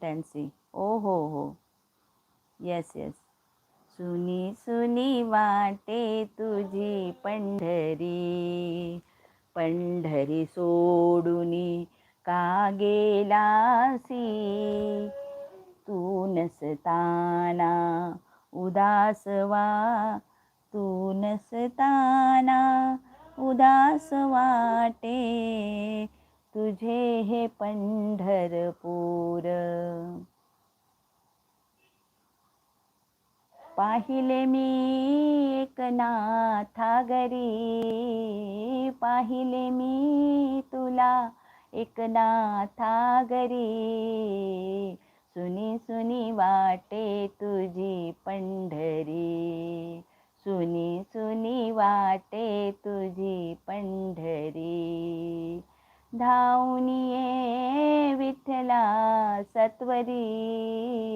त्यांची. ओ हो हो. Yes yes. सुनी सुनी वाटे तुझी पंढरी, पंढरी सोडूनी का गेलासी, तू नसताना उदासवा, तू नसताना उदास वाटे तुझे हे पंढरपूर. पाहिले मी एकनाथा घरी, पाहिले मी तुला एकनाथा घरी, सुनी सुनी वाटे तुझी पंढरी, सुनी सुनी वाटे तुझी पंढरी. धावून ये विठ्ठला सत्वरी.